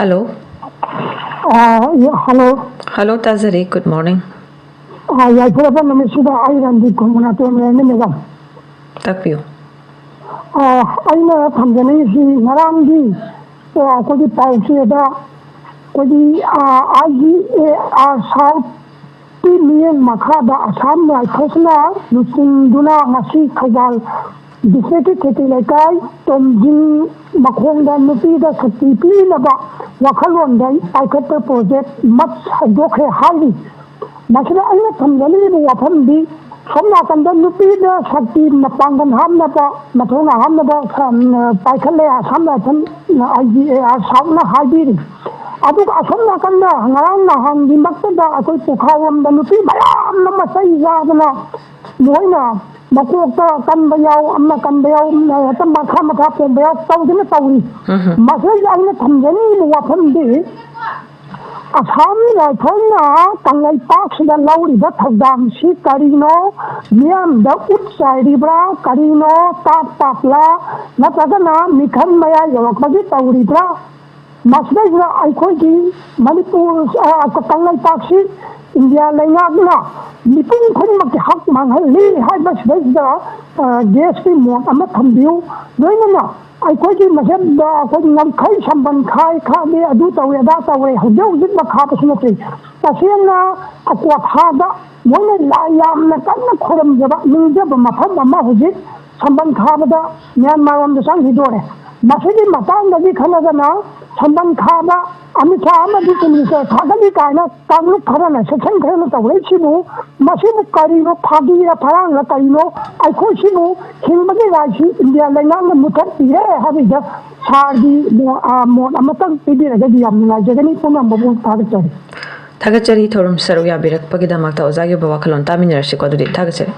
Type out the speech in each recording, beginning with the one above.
Hello. Yeah, hello. Hello, Tazari. Good morning. Yeah, good afternoon, Mr. Iran, the Communato Menegan. Takpiyo. Aina Tanzania, Narangi, could the Pauseda, could the South Million Makada, Assam, like Kosla, Lusin Duna, Masi, Kawal, the Secretary Lekai, Tomjin, Makonda, Nupida, Katipi, Wakalonda, I could propose much Doke Hali. Masih ada kembali di wafan di semua kandang lupi dah sakti napangkan ham napa matong ham napa pakai le asam dah kan asam na hadir. Aduk asam na kanda ngarang na ham di makta dah aku tukawam dan lupi malam nama saya na muai na makuk ta kan bayau amna kan bayau tempat ham apa pun bayau tahu jenis tahu ni. Masih ada kembali di wafan di Assam like Tangai Parks the Lowry but Hadam Si Carino, Miam the Utsai Ribra, Carino, Tapla, Natagana, Mikan Maya Yorokagita Ribra, Masbeza Aikoji, Manipur Tangai Parksi, India Langagna, Nipun Kumak Hakman, Lee Hibasbeza, GSP Mont, Amatambu, Noina. ꯑꯩꯈꯣꯏꯒꯤ ꯃꯁꯦꯟꯗ ꯑꯩꯈꯣꯏꯒꯤ ꯉꯝꯈꯩ ꯁꯝꯕꯟ ꯈꯥꯏ ꯈꯥꯗꯦ ꯑꯗꯨ ꯇꯧꯋꯦ ꯑꯗꯥ ꯇꯧꯋꯦ ꯍꯧꯖꯤꯛ ꯍꯧꯖꯤꯛ ꯃꯈꯥꯗꯁꯨ ꯅꯠꯇꯦ ꯇꯁꯦꯡꯅ ꯑꯀ꯭ꯋꯥꯊꯥꯗ ꯃꯣꯏꯅ ꯌꯥꯝꯅ ꯀꯟꯅ ꯈꯣꯏꯔꯝꯖꯕ ꯅꯤꯡꯖꯕ ꯃꯐꯝ ꯑꯃ ꯍꯧꯖꯤꯛ ꯁꯝꯕꯟ ꯈꯥꯕꯗ ꯃ꯭ꯌꯥꯟꯃꯥꯔꯔꯣꯝꯗ ꯆꯪꯈꯤꯗꯣꯔꯦ ꯃꯁꯤꯒꯤ ꯃꯇꯥꯡꯗꯒꯤ ꯈꯜꯂꯒꯅ ꯁꯝꯕꯟ ꯈꯥꯕ ꯑꯃꯤꯠ ꯁꯥ ꯑꯃꯗꯤ ꯆꯤꯡꯂꯤꯁꯦ ꯊꯥꯒꯠꯂꯤ ꯀꯥꯏꯅ ꯀꯥꯡꯂꯨꯞ ꯈꯔꯅ ꯁꯦꯛꯁꯟ ꯈꯔꯅ ꯇꯧꯔꯛꯏꯁꯤꯕꯨ ꯃꯁꯤꯕꯨ ꯀꯔꯤꯅꯣ ꯐꯥꯒꯤꯔ ꯐꯔꯥꯡꯂ ꯀꯔꯤꯅോ ꯑꯩꯈꯣꯏꯁꯤꯕꯨ ꯍꯤꯡꯕꯒꯤ ꯔꯥꯏꯠꯁꯤ ꯏꯟꯗꯤꯌꯥ ꯂꯩꯉꯥꯛꯅ ꯃꯨꯊꯠꯄꯤꯔꯦ ꯍꯥꯏꯕꯁꯤꯗ ꯁꯥꯔꯒꯤ ꯃꯣꯠ ꯑꯃꯇꯪ ꯄꯤꯕꯤꯔꯒꯗꯤ ꯌꯥꯝ ꯅꯨꯡꯉꯥꯏꯖꯒꯅꯤ ꯄꯨꯝꯅꯃꯛꯄꯨ ꯊꯥꯒꯠꯆꯔꯤ Thagachari Thorum Saru Yabirakpagidamata Ozagi Bawakalon Taminarshiko Dudi Thagachari.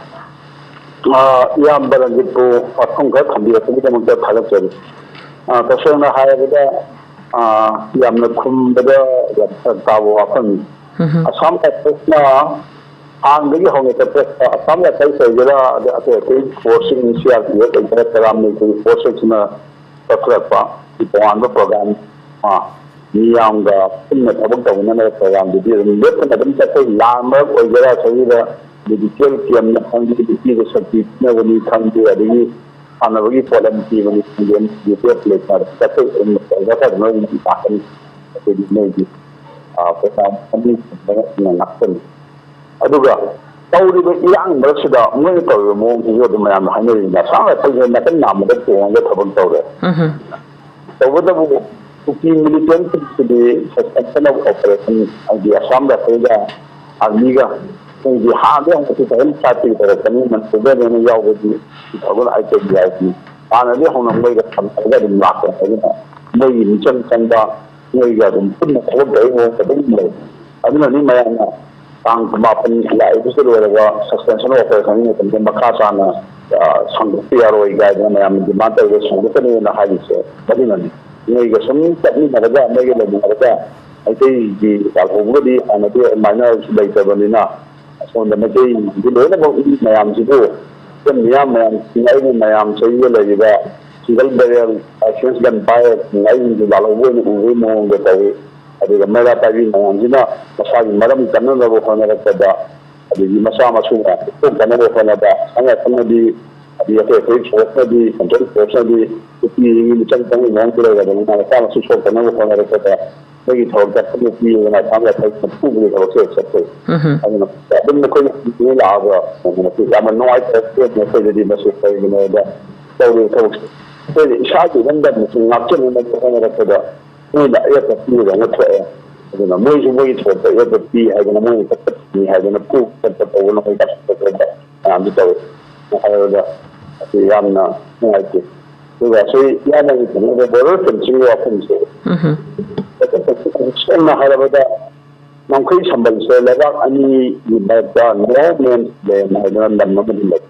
Yam Barangipo, Atunga, Kambia, Thagachari. Kasana Hayada, Yamnakum, the Tavo Apan. Assam Kasna, and the Hong Assam Kasayara, the forcing CRP, the Param, forces in a Pakrapa, the program. Niyanga, in the Tabaka program, the deal in the Lama or Yara, the detail PM and the Sati, never need come to a on a report and even if you place are settled in the other knowing pattern, maybe for some action. Aduga, the young Russia, monitor remove the man Henry, the song I told you that the number that you want to talk. So what the militant to the suspension of operation of the Assam Raja Amiga, the hard and the party for the commitment to get any job with the I take the IP. And the home way that comes in Laka, maybe in some Sanda, where you have been putting a whole day over the window. I don't know, my Tang Mapan, like this suspension of operation in the Makasana, some PRO guide, and I am the matter with some in the highest, but in some technique of that, negative of that. I think the already and a minor later Vanina. So the Maday, the level of Mayam to do. Then Yam and Mayam, so you lay that. She will burial, I should then buy it, lying the Lalawan who remove the day. I did a Maratari Mayamina, Masai Madam Canada of Honada, the Masama Suna, Canada of Honada, and I can be the FH for the control person, the Champion Montreal, and I found a social Canada of Honada. Maybe told that when I found that I could prove it also accepted. I mean, I've been the question in Lava, and I'm no idea that the message, you know, that so folks. So the shot is then that not to make the Canada in the air of food and a you know, major weight for the air of tea having a money that me having a proof that the one of the I'm the Yamna, like it. So Yana is another word and single offense. Some Harabada, Monkey Sambal, so Leva, any no means then I don't know.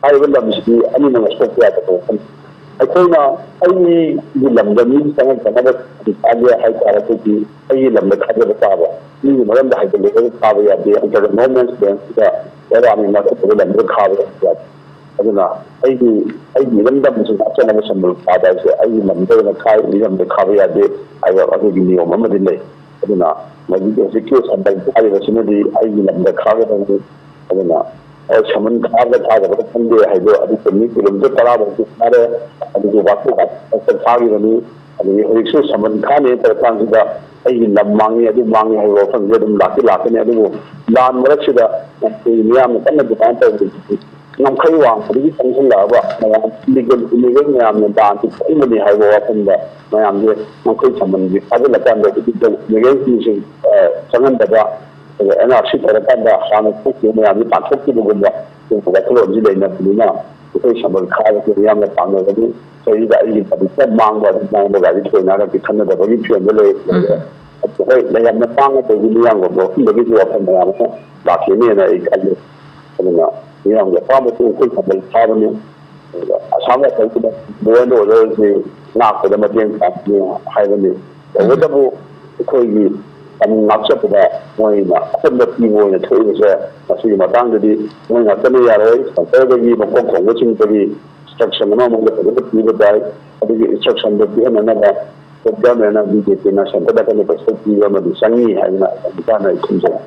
I will see any number of I told now, any Gulam, the means of another Italia high character, I am the Kaja Tava. You remember the Hyper Tava, the moments then, there are not a problem with Kava. ꯑꯗꯨꯅ ꯑꯩꯒꯤ ꯏꯔꯝꯗꯝꯁꯨ ꯉꯥꯛꯆꯅꯕ ꯁꯝꯕꯜ ꯈꯥꯕ ꯍꯥꯏꯁꯦ ꯑꯩꯒꯤ ꯂꯝꯗ ꯑꯣꯏꯅ ꯈꯥꯏ ꯏꯔꯝꯗ ꯈꯥꯕ ꯌꯥꯗꯦ ꯍꯥꯏꯕ ꯑꯗꯨꯒꯤ ꯅꯤꯌꯣꯝ ꯑꯃꯗꯤ ꯂꯩ ꯑꯗꯨꯅ ꯃꯁꯤꯒꯤ ꯍꯧꯖꯤꯛꯀꯤ ꯁꯝꯕꯜ ꯈꯥꯔꯤꯕꯁꯤꯅꯗꯤ ꯑꯩꯒꯤ ꯂꯝꯗ ꯈꯥꯒꯗꯕꯅꯤ ꯑꯗꯨꯅ ꯁꯃꯟ ꯈꯥꯕ ꯊꯥꯗꯕ ꯈꯪꯗꯦ ꯍꯥꯏꯕ ꯑꯗꯨ ꯃꯤ ꯀꯤꯂꯣꯃꯤꯇꯔ 10 ꯐꯥꯔꯦ ꯑꯗꯨꯒꯤ ꯋꯥꯊꯣꯛ ꯊꯥꯈꯤꯕꯅꯤ ꯑꯗꯒꯤ ꯍꯧꯖꯤꯛꯁꯨ ꯁꯃꯟ ꯈꯥꯅꯤ ꯇꯧꯔꯀꯥꯟꯁꯤꯗ ꯑꯩꯒꯤ ꯂꯝ ꯃꯥꯡꯉꯤ ꯑꯗꯨ ꯃꯥꯡꯉꯤ ꯍꯥꯏꯕ ꯋꯥꯐꯝꯁꯦ ꯑꯗꯨꯝ ꯂꯥꯛꯀꯅꯤ ꯑꯗꯨꯕꯨ ꯂꯥꯟ ꯃꯔꯛꯁꯤꯗ ꯑꯩꯈꯣꯏ ꯃꯤꯌꯥꯝꯅ ꯀꯟꯅ ꯗꯤꯃꯥꯟ ꯇꯧꯔꯤꯕꯁꯤ ꯉꯝꯈꯩ ꯋꯥꯡꯕꯗꯒꯤ ꯆꯪꯁꯤꯜꯂꯛꯑꯕ ꯃꯌꯥꯝ ꯏꯂꯤꯒꯦꯜ ꯃꯌꯥꯝꯅ ꯂꯥꯟꯁꯤ ꯊꯤꯡꯕꯅꯤ ꯍꯥꯏꯕ ꯋꯥꯐꯝꯗ ꯃꯌꯥꯝꯁꯦ ꯉꯝꯈꯩ ꯁꯃꯟꯁꯤ ꯊꯥꯖꯤꯜꯂꯀꯥꯟꯗ ꯏꯂꯤꯒꯦꯜꯁꯤꯡ ꯆꯪꯍꯟꯗꯕ NRC ꯇꯧꯔꯀꯥꯟꯗ ꯍꯥꯟꯅ ꯊꯣꯛꯈꯤꯕ ꯃꯌꯥꯝꯁꯤ ꯇꯥꯟꯊꯣꯛꯈꯤꯕꯒꯨꯝꯕ ꯋꯥꯈꯜꯂꯣꯟꯁꯤ ꯂꯩꯅꯕꯅꯤꯅ ꯑꯩꯈꯣꯏ ꯁꯃꯜ ꯈꯥꯕꯁꯤ ꯌꯥꯝꯅ ꯄꯥꯝꯅꯕꯅꯤ ꯆꯍꯤꯗ ꯑꯩꯒꯤ ꯄꯕꯤꯇ ꯃꯥꯡꯕ ꯒꯥꯔꯤ ꯊꯣꯏꯅꯔꯒ ꯈꯟꯅꯗꯕꯒꯤ ꯐꯤꯕꯝꯗ ꯂꯩ ꯍꯣꯏ ꯌꯥꯝꯅ ꯄꯥꯡꯅ ꯇꯧꯕꯤ ꯃꯤꯌꯥꯝꯒ ꯃꯐꯝꯗꯒꯤꯁꯨ ꯋꯥꯐꯝ ꯃꯌꯥꯝ ꯑꯃ ꯂꯥꯛꯈꯤꯅꯦꯅ ꯑꯩ ꯈꯜꯂꯤ ꯑꯗꯨꯅ ꯃꯤꯌꯥꯝꯒꯤ ꯑꯄꯥꯝꯕꯁꯨ ꯑꯩꯈꯣই ꯁꯃꯜ ꯈꯥꯕꯅꯤ ꯑꯁꯥꯝ ꯔꯥꯏꯐꯜꯁꯤꯅ ꯂꯣ ꯑꯦꯟ ꯑꯣꯔꯗꯔꯁꯤ ꯉꯥꯛꯄꯗ ꯃꯇꯦꯡ ꯄꯥꯡꯕꯅꯤ ꯍꯥꯏꯕꯅꯤ ꯇꯧꯕꯇꯕꯨ ꯑꯩꯈꯣꯏꯒꯤ ꯉꯥꯛꯆꯕꯗ ꯃꯣꯏꯅ ꯑꯄꯟꯕ ꯄꯤꯕ ꯑꯣꯏꯅ ꯊꯣꯛꯏꯕꯁꯦ ꯃꯁꯤꯒꯤ ꯃꯇꯥꯡꯗꯗꯤ ꯃꯣꯏ ꯉꯥꯛꯇꯅ ꯌꯥꯔꯣꯏ ꯁꯦꯟꯇꯔꯗꯒꯤ ꯃꯀꯣꯛ ꯊꯣꯡꯕꯁꯤꯡꯗꯒꯤ ꯏꯟꯁꯇ꯭ꯔꯛꯁꯟ ꯑꯃꯃꯨꯛ ꯐꯖꯅ ꯄꯤꯕ ꯇꯥꯏ ꯑꯗꯨꯒꯤ ꯏꯟꯁꯇ꯭ꯔꯛꯁꯟꯗꯣ ꯄꯤꯍꯟꯅꯅꯕ ꯒꯚꯔꯟꯃꯦꯟꯠꯅ BJPꯅ ꯁꯦꯟꯇꯔꯗ ꯀꯟꯅ ꯄꯩꯁꯥ ꯄꯤꯕ ꯑꯃꯗꯤ ꯆꯪꯉꯤ ꯍꯥꯏꯗꯅ ꯑꯩ ꯈꯟꯖꯩ